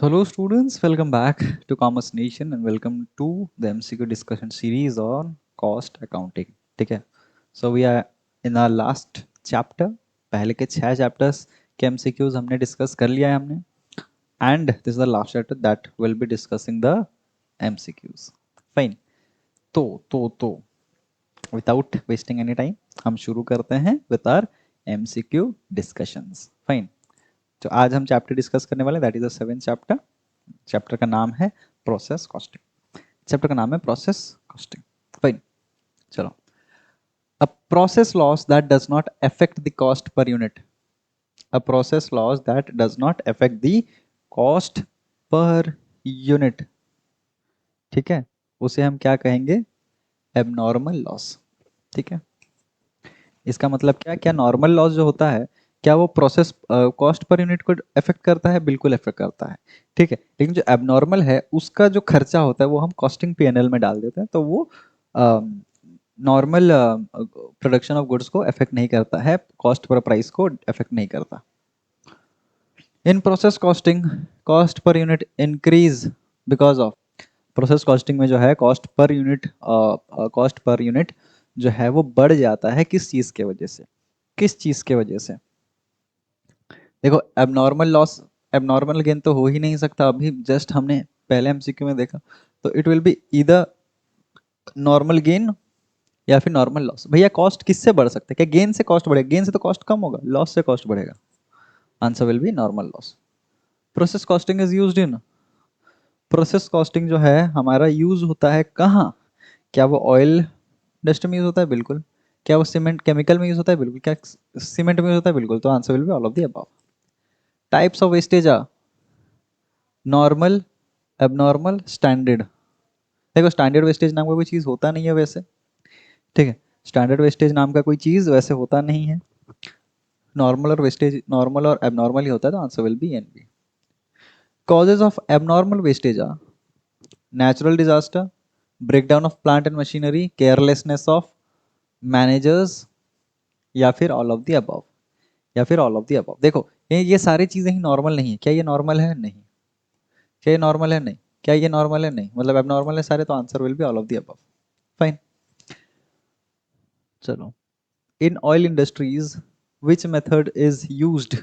Hello students, welcome back to Commerce Nation and welcome to the MCQ discussion series on cost accounting. ठीक है, so we are in our last chapter. पहले के 6 chapters के MCQs हमने discuss कर लिया है हमने, and this is the last chapter that will be discussing the MCQs. Fine. तो without wasting any time हम शुरू करते हैं with our MCQ discussions. Fine. तो आज हम चैप्टर डिस्कस करने वाले that is the 7th chapter. Chapter का नाम है प्रोसेस कॉस्टिंग. चैप्टर का नाम है प्रोसेस कॉस्टिंग. फाइन. चलो. A process loss that does not affect the cost per unit. A process loss that does not affect the cost per unit. ठीक है, उसे हम क्या कहेंगे? Abnormal loss. ठीक है, इसका मतलब क्या? क्या नॉर्मल लॉस जो होता है, क्या वो प्रोसेस कॉस्ट पर यूनिट को अफेक्ट करता है? बिल्कुल अफेक्ट करता है. ठीक है, लेकिन जो एबनॉर्मल है उसका जो खर्चा होता है वो हम कॉस्टिंग पीएनएल में डाल देते हैं, तो वो नॉर्मल प्रोडक्शन ऑफ गुड्स को अफेक्ट नहीं करता है, कॉस्ट पर प्राइस को अफेक्ट नहीं करता. In process costing cost per unit increase because of. Process costing में जो है कॉस्ट पर यूनिट जो है वो बढ़ जाता है. किस चीज के वजह से? किस चीज के वजह से? देखो, एबनॉर्मल लॉस एबनॉर्मल गेन तो हो ही नहीं सकता. अभी जस्ट हमने पहले एमसीक्यू में देखा, तो it will be either normal gain या फिर नॉर्मल लॉस. भैया कॉस्ट किससे बढ़ सकता है? क्या गेन से कॉस्ट बढ़ेगा? गेन से तो कॉस्ट कम होगा, लॉस से कॉस्ट बढ़ेगा. Answer will B normal loss. Process costing is used in. Process costing जो है हमारा यूज होता है कहाँ? क्या वो ऑयल इंडस्ट्री में यूज होता है? बिल्कुल. क्या वो सीमेंट केमिकल में यूज होता है? बिल्कुल. क्या सीमेंट में यूज होता है? बिल्कुल. तो answer will be all of the above. Types of wastage are normal, abnormal, standard. देखो, स्टैंडर्ड वेस्टेज नाम का कोई चीज़ होता नहीं है वैसे. ठीक है, स्टैंडर्ड वेस्टेज नाम का कोई चीज़ वैसे होता नहीं है. नॉर्मल और एबनॉर्मल ही होता है, तो answer will be and B. Causes of abnormal wastage are natural disaster, breakdown of plant and machinery, carelessness of managers, या फिर ऑल ऑफ द अबव. या फिर ऑल ऑफ द अबव. देखो, ये सारी चीज़ें ही नॉर्मल नहीं है. क्या ये नॉर्मल है? नहीं. क्या ये नॉर्मल है? नहीं. क्या ये नॉर्मल है? नहीं. मतलब एबनॉर्मल है सारे, तो answer will be all of the above. Fine. चलो. In oil industries which method is used.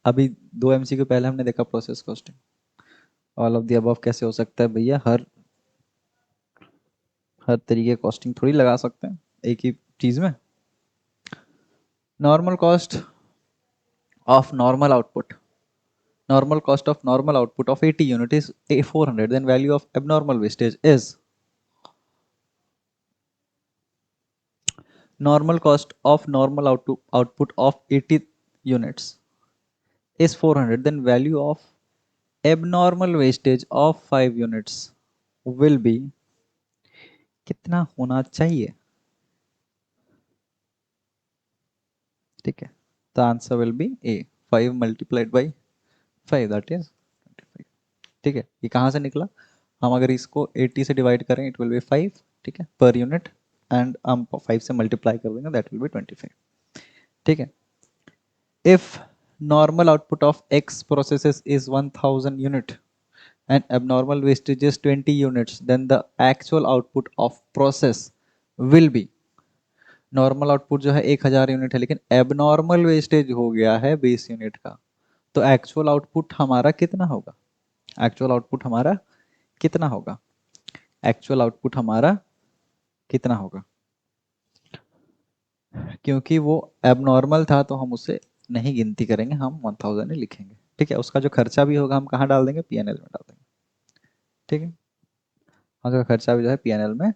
अभी 2 एमसीक्यू पहले हमने देखा process costing. All of the above कैसे हो सकता है भैया? हर हर तरीके कॉस्टिंग थोड़ी लगा सकते हैं एक ही चीज में. Normal cost of normal output. Normal cost of normal output of 80 unit is 400. Then value of abnormal wastage is. Normal cost of normal output of 80 units is 400. Then value of abnormal wastage of 5 units will be. कितना होना चाहिए? ठीक है, तो answer will B A. 5 multiplied by 5 that is 25. ठीक है, ये कहाँ से निकला? हम अगर इसको 80 से डिवाइड करें इट विल बी 5. ठीक है, पर यूनिट. एंड हम 5 से मल्टीप्लाई कर देंगे दैट विल बी 25. ठीक है. If normal output of x processes is 1000 unit and abnormal wastage is 20 units, then the actual output of process will be. Normal output जो है 1000 यूनिट है, लेकिन एबनॉर्मल वेस्टेज हो गया है 20 यूनिट का. तो एक्चुअल आउटपुट हमारा कितना होगा? एक्चुअल आउटपुट हमारा कितना होगा? एक्चुअल आउटपुट हमारा कितना होगा? क्योंकि वो एबनॉर्मल था तो हम उसे नहीं गिनती करेंगे, हम 1000 ही लिखेंगे. ठीक है, उसका जो खर्चा भी होगा हम कहाँ डाल देंगे? पीएनएल में डाल देंगे. ठीक है, उसका खर्चा भी जो है पीएनएल में.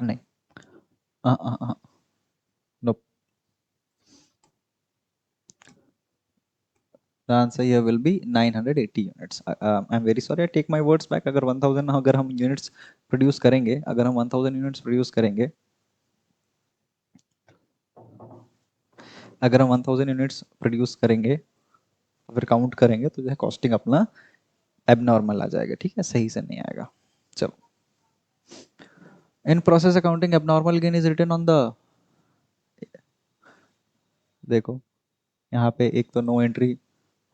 नहीं. No. The answer here will be 980 units. I'm very sorry. I take my words back. अगर 1000 अगर हम units produce करेंगे, अगर हम 1000 units produce करेंगे, अगर हम 1000 units produce करेंगे, फिर काउंट करेंगे तो जो है कॉस्टिंग अपना एबनॉर्मल आ जाएगा. ठीक है, सही से नहीं आएगा. चलो. In process accounting abnormal gain is written on the. देखो, यहाँ पे एक तो नो एंट्री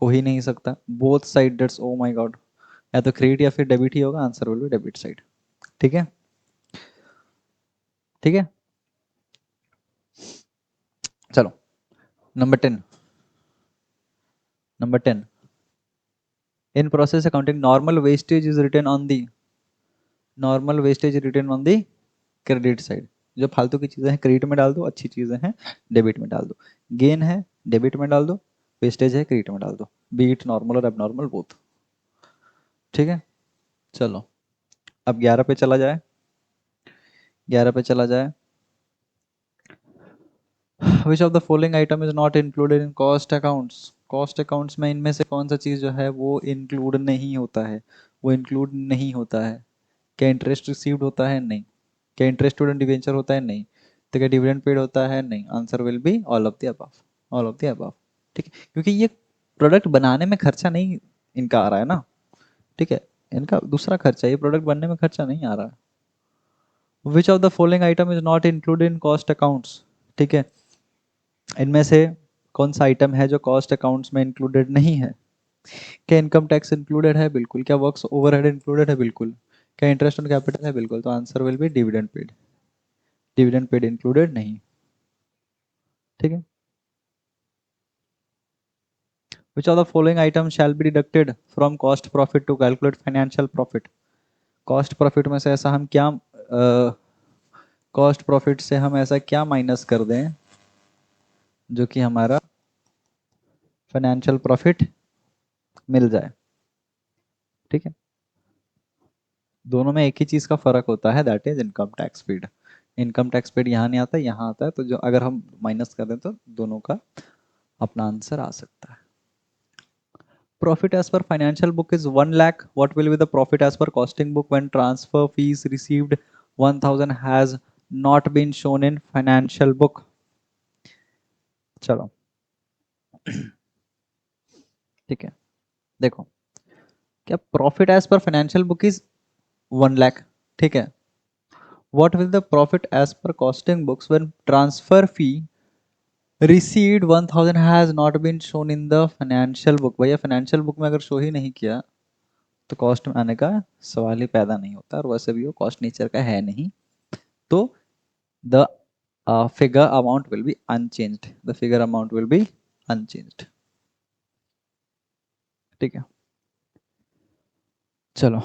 हो ही नहीं सकता। Both side debts, oh my god, या तो क्रेडिट या फिर डेबिट ही होगा, answer will be debit side. ठीक है, ठीक है, चलो number 10। Number 10, in process accounting normal wastage is return on the, normal wastage return on the credit side. जो फालतू की चीजें हैं क्रेडिट में डाल दो, अच्छी चीजें हैं डेबिट में डाल दो। गेन है डेबिट में डाल दो, वेस्टेज है क्रेडिट में डाल दो, बीट नॉर्मल और एबनॉर्मल बोथ। ठीक है, चलो अब 11 पे चला जाए, 11 पे चला जाए। विच of the following item is not included in cost accounts, cost accounts में इनमें से कौन सा चीज़ जो है वो इंक्लूड नहीं होता है, वो इंक्लूड नहीं होता है। क्या इंटरेस्ट रिसीव्ड होता है? नहीं। क्या इंटरेस्ट स्टूडेंट डिवेंचर होता है? नहीं। तो क्या डिविडेंड पेड होता है? नहीं। Answer will be all of the above, all of the above. ठीक है, क्योंकि ये प्रोडक्ट बनाने में खर्चा नहीं इनका आ रहा है ना। ठीक है, इनका दूसरा खर्चा, ये प्रोडक्ट बनने में खर्चा नहीं आ रहा है। Which of the following item is not included in cost accounts, ठीक है, इनमें से कौन सा आइटम है जो कॉस्ट अकाउंट्स में इंक्लूडेड नहीं है? क्या इनकम टैक्स इंक्लूडेड है? बिल्कुल। क्या वर्क्स ओवरहेड इंक्लूडेड है? बिल्कुल। क्या इंटरेस्ट ऑन कैपिटल है? बिल्कुल। तो answer will be dividend paid, dividend paid included नहीं। ठीक है, which of the following item shall be deducted from cost profit to calculate financial profit. Cost profit में से ऐसा हम क्या, कॉस्ट प्रॉफिट से हम ऐसा क्या माइनस कर दें जो कि हमारा फाइनेंशियल प्रॉफिट मिल जाए। ठीक है, दोनों में एक ही चीज का फर्क होता है, that is income tax paid. Income tax paid यहाँ नहीं आता, यहाँ आता है, तो जो अगर हम माइनस कर दें तो दोनों का अपना आंसर आ सकता है। Profit as per financial book is 1 lakh. What will be the profit as per costing book when transfer fees received 1000 has not been shown in financial book? चलो ठीक है, देखो, क्या profit as per financial book is 1 lakh, ठीक है। What will the profit as per costing books when transfer fee received 1000 has not been shown in the financial book? भैया financial book में अगर शो ही नहीं किया तो कॉस्ट में आने का सवाल ही पैदा नहीं होता, और वैसे भी वो कॉस्ट नेचर का है नहीं। तो the figure amount will be unchanged, the figure amount will be unchanged। ठीक है, चलो,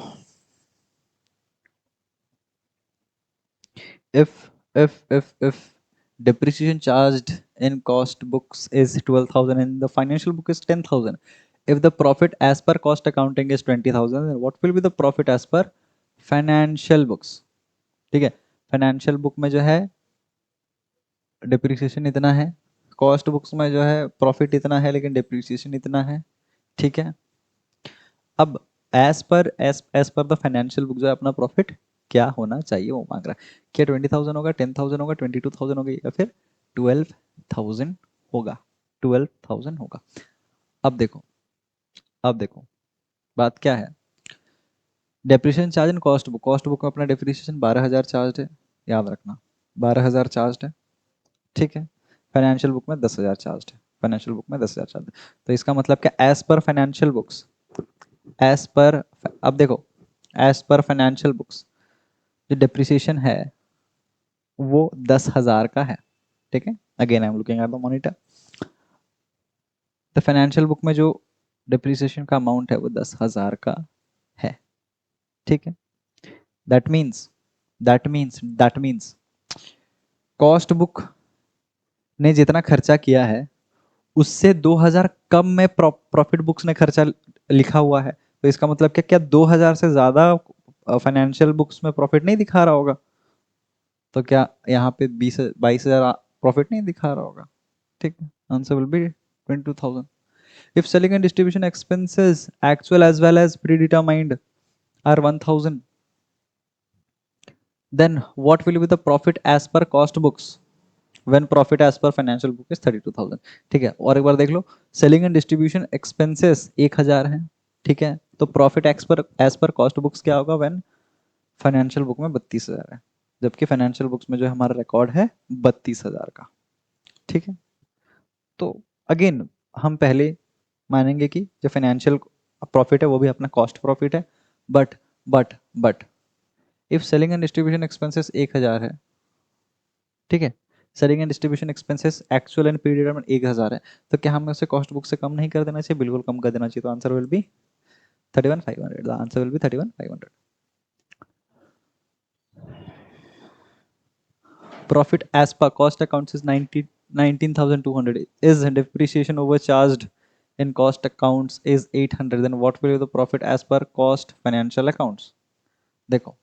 if depreciation charged in cost books is 12,000 and the financial book is 10,000, if the profit as per cost accounting is 20,000, then what will be the profit as per financial books? ठीक है, financial book में जो है depreciation इतना है, cost books में जो है प्रॉफिट इतना है लेकिन डिप्रिसिएशन इतना है। ठीक है, अब as per the financial book जो है अपना प्रॉफिट क्या होना चाहिए वो मांग रहा है। क्या 20,000 होगा, 10,000 होगा, 22,000 होगा, या फिर 12,000 होगा? 12,000 होगा। अब देखो, अब देखो, बात क्या है, depreciation charge in cost book में अपना डेप्रिसिएशन 12,000 चार्ज है, याद रखना 12,000 चार्ज है। ठीक है, फाइनेंशियल बुक में 10,000 चार्ज है, फाइनेंशियल बुक में 10,000 चार्ज है। तो इसका मतलब क्या, as per financial books, as per, अब देखो, एज पर फाइनेंशियल बुक्स जो डिप्रिसिएशन है वो 10,000 का है। ठीक है, again I am looking at the monitor, the financial book में जो डिप्रिसिएशन का अमाउंट है वो 10,000 का है। ठीक है, that means that means cost book ने जितना खर्चा किया है उससे 2,000 कम में प्रॉफिट बुक्स ने खर्चा लिखा हुआ है। तो इसका मतलब क्या, क्या 2,000 से ज्यादा फाइनेंशियल बुक्स में प्रॉफिट नहीं दिखा रहा होगा? तो क्या यहाँ पे 22,000 प्रॉफिट नहीं दिखा रहा होगा? ठीक है, answer will B 22,000। If selling and distribution expenses actual as well as predetermined are 1,000, then what will be the profit as per cost books when profit as per financial book is 32,000? ठीक है, और एक बार देख लो, selling and distribution expenses 1,000 है, ठीक है, तो profit as per cost books क्या होगा व्हेन फाइनेंशियल बुक में 32,000 है, जबकि फाइनेंशियल बुक्स में जो हमारा रिकॉर्ड है 32,000 का। ठीक है, तो अगेन हम पहले मानेंगे कि जो फाइनेंशियल प्रॉफिट है वो भी अपना कॉस्ट प्रॉफिट है। But but if selling and distribution expenses 1000 है, ठीक है, selling and distribution expenses actual and period में 1000 है, तो क्या हमें उसे कॉस्ट बुक से कम नहीं कर देना चाहिए? बिल्कुल कम कर देना चाहिए। तो answer will B 31,500। The answer will B 31,500। Profit as per cost accounts is 19,200. Is depreciation overcharged in cost accounts is 800, then what will be the profit as per cost financial accounts? देखो,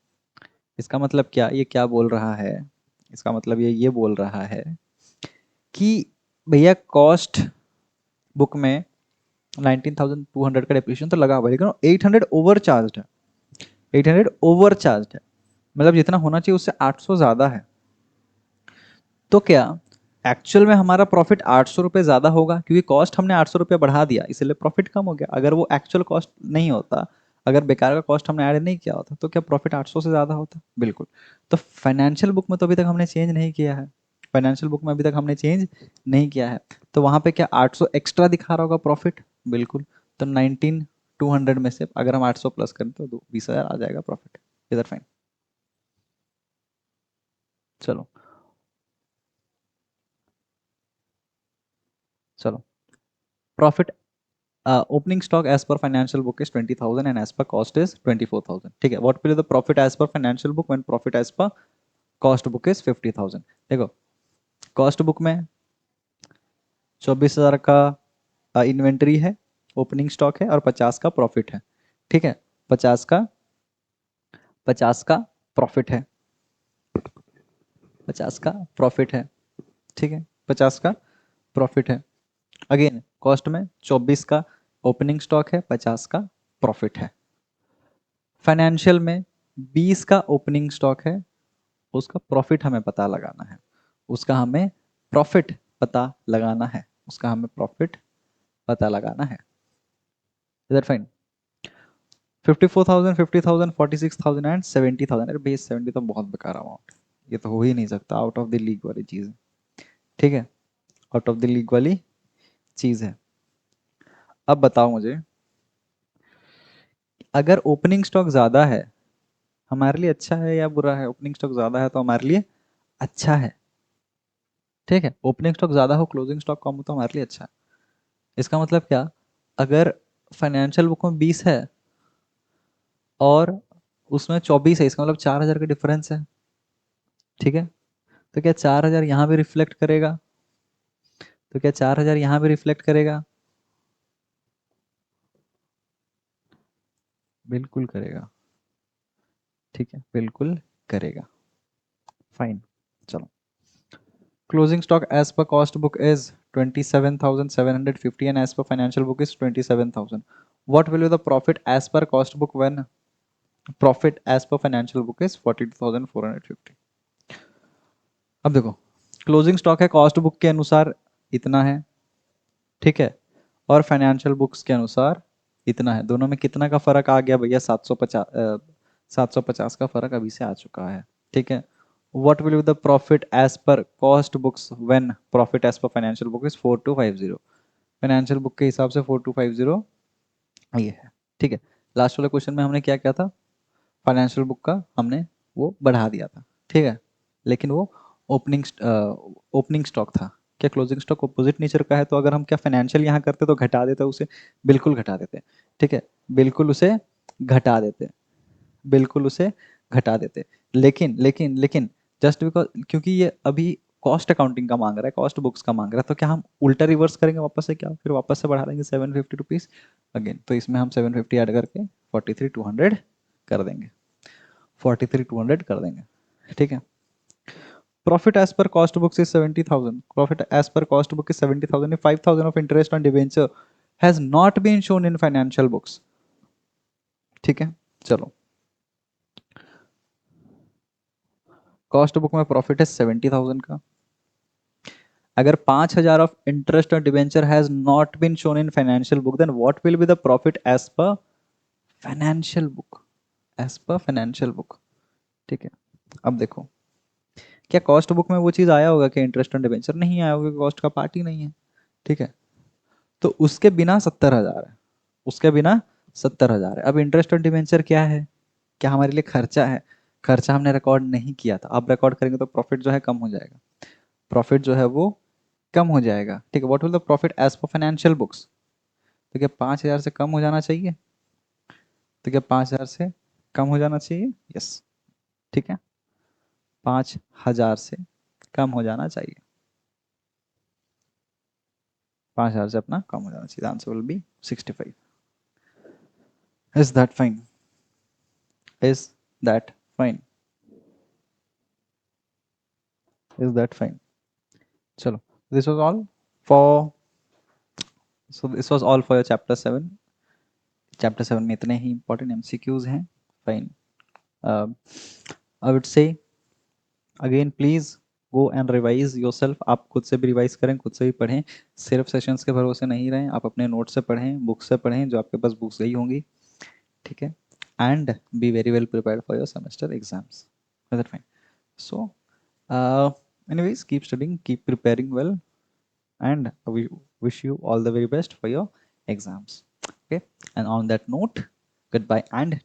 इसका मतलब क्या, ये क्या बोल रहा है? इसका मतलब ये बोल रहा है कि भैया कॉस्ट बुक में 19,200 का डिप्रिसिएशन तो लगा हुआ है, लेकिन 800 ओवर चार्ज है। 800 ओवर चार्ज है, मतलब जितना होना चाहिए उससे 800 ज्यादा है। तो क्या एक्चुअल में हमारा प्रॉफिट 800 रुपये ज्यादा होगा? क्योंकि कॉस्ट हमने 800 रुपये बढ़ा दिया, इसलिए प्रॉफिट कम हो गया। अगर वो एक्चुअल कॉस्ट नहीं होता, अगर बेकार का कॉस्ट हमने ऐड नहीं किया होता, तो क्या प्रॉफिट 800 से ज्यादा होता? बिल्कुल। तो फाइनेंशियल बुक में तो अभी तक हमने चेंज नहीं किया है, फाइनेंशियल बुक में अभी तक हमने चेंज नहीं किया है, तो वहां पे क्या 800 एक्स्ट्रा दिखा रहा होगा प्रॉफिट? बिल्कुल। तो 19,200 में से अगर हम 800 प्लस करें तो 20,000 आ जाएगा प्रॉफिट। इधर फाइन। चलो चलो, profit opening stock as per financial book is 20,000 and as per cost is 24,000, ठीक है। what will be the profit as per financial book when profit as per cost book is 50,000? देखो, cost book में 24,000 का inventory है, opening stock है और 50 का profit है, ठीक है। 50 का 50 का प्रॉफिट है, 50 का प्रॉफिट है, ठीक है, 50 का प्रॉफिट है। अगेन कॉस्ट में 24 का ओपनिंग स्टॉक है, 50 का प्रॉफिट है। फाइनेंशियल में 20 का ओपनिंग स्टॉक है, उसका प्रॉफिट हमें पता लगाना है, उसका हमें प्रॉफिट पता लगाना है, उसका हमें प्रॉफिट पता लगाना है। इधर फाइन। 54,000, 50,000, 46,000 एंड 70,000। अरे बेस 70 तो बहुत बेकार अमाउंट है, ये तो हो ही नहीं सकता, आउट ऑफ द लीग वाली चीज है, ठीक है, आउट ऑफ द लीग वाली चीज है। अब बताओ मुझे, अगर ओपनिंग स्टॉक ज्यादा है हमारे लिए अच्छा है या बुरा है? ओपनिंग स्टॉक ज्यादा है तो हमारे लिए अच्छा है, ठीक है। ओपनिंग स्टॉक ज्यादा हो, क्लोजिंग स्टॉक कम हो तो हमारे लिए अच्छा है। इसका मतलब क्या, अगर फाइनेंशियल बुक में 20 है और उसमें 24 है, इसका मतलब 4,000 का डिफरेंस है, ठीक है। तो क्या 4,000 यहाँ भी रिफ्लेक्ट करेगा? तो क्या 4,000 यहाँ भी रिफ्लेक्ट करेगा? बिल्कुल करेगा, ठीक है, बिल्कुल करेगा। फाइन। चलो, closing stock as per cost book is 27,750 and as per financial book is 27,000. What will be the profit as per cost book when profit as per financial book is 42,450? अब देखो, क्लोजिंग स्टॉक है cost book के अनुसार इतना है, ठीक है, और फाइनेंशियल बुक्स के अनुसार इतना है। दोनों में कितना का फर्क आ गया भैया? 750 का फर्क अभी से आ चुका है, ठीक है। What will be the profit as per cost books when profit as per financial book is 4250? Financial book के हिसाब से 4250 ये है, ठीक है। लास्ट वाले क्वेश्चन में हमने क्या किया था? फाइनेंशियल बुक का हमने वो बढ़ा दिया था, ठीक है, लेकिन वो ओपनिंग ओपनिंग स्टॉक था। क्या क्लोजिंग स्टॉक अपोजिट नेचर का है? तो अगर हम क्या फाइनेंशियल यहाँ करते तो घटा देते उसे? बिल्कुल घटा देते, ठीक है, बिल्कुल उसे घटा देते, बिल्कुल उसे घटा देते। लेकिन जस्ट बिकॉज क्योंकि ये अभी कॉस्ट अकाउंटिंग का मांग रहा है, कॉस्ट बुक्स का मांग रहा है, तो क्या हम उल्टा रिवर्स करेंगे वापस से? क्या फिर वापस से बढ़ा देंगे 750 रुपीज अगेन? तो इसमें हम 750 ऐड करके 43,200 कर देंगे, 43,200 कर देंगे, ठीक है। Profit as per cost books is 70,000. Profit as per cost book is 70,000. If 5,000 of interest on debenture has not been shown in financial books, ठीक है। चलो, कॉस्ट बुक में प्रॉफिट है 70,000 का। अगर 5,000 ऑफ इंटरेस्ट और debenture has not been shown in financial book, then what will be the profit as per financial book? As per financial book, ठीक है। अब देखो, क्या कॉस्ट बुक में वो चीज आया होगा कि इंटरेस्ट और डिवेंचर? नहीं आया होगा, कॉस्ट का पार्ट ही नहीं है, ठीक है। तो उसके बिना 70,000 है, उसके बिना 70,000 है। अब इंटरेस्ट ऑन डिवेंचर क्या है? क्या हमारे लिए खर्चा है? खर्चा हमने रिकॉर्ड नहीं किया था, अब रिकॉर्ड करेंगे तो प्रॉफिट जो है कम हो जाएगा, प्रॉफिट जो है वो कम हो जाएगा। ठीक है, what will the profit as per financial books? तो क्या 5,000 से कम हो जाना चाहिए? तो क्या 5,000 से कम हो जाना चाहिए? यस। ठीक है, 5,000 से कम हो जाना चाहिए, 5,000 से अपना कम हो जाना चाहिए। Answer will be 65। Is that fine? Is that fine? Is that fine? चलो, this was all for, so this was all for your chapter 7। Chapter 7 में इतने ही इंपॉर्टेंट एमसीक्यूज हैं। Fine. I would say again please go and revise yourself. आप खुद से भी revise करें, खुद से भी पढ़ें, सिर्फ सेशंस के भरोसे नहीं रहें। आप अपने नोट से पढ़ें, बुक से पढ़ें, जो आपके पास बुक्स गई होंगी। ठीक है, and be very well prepared for your semester exams. Is that fine? So anyways, keep studying, keep preparing well, and we wish you all the very best for your exams. Okay, and on that note, goodbye and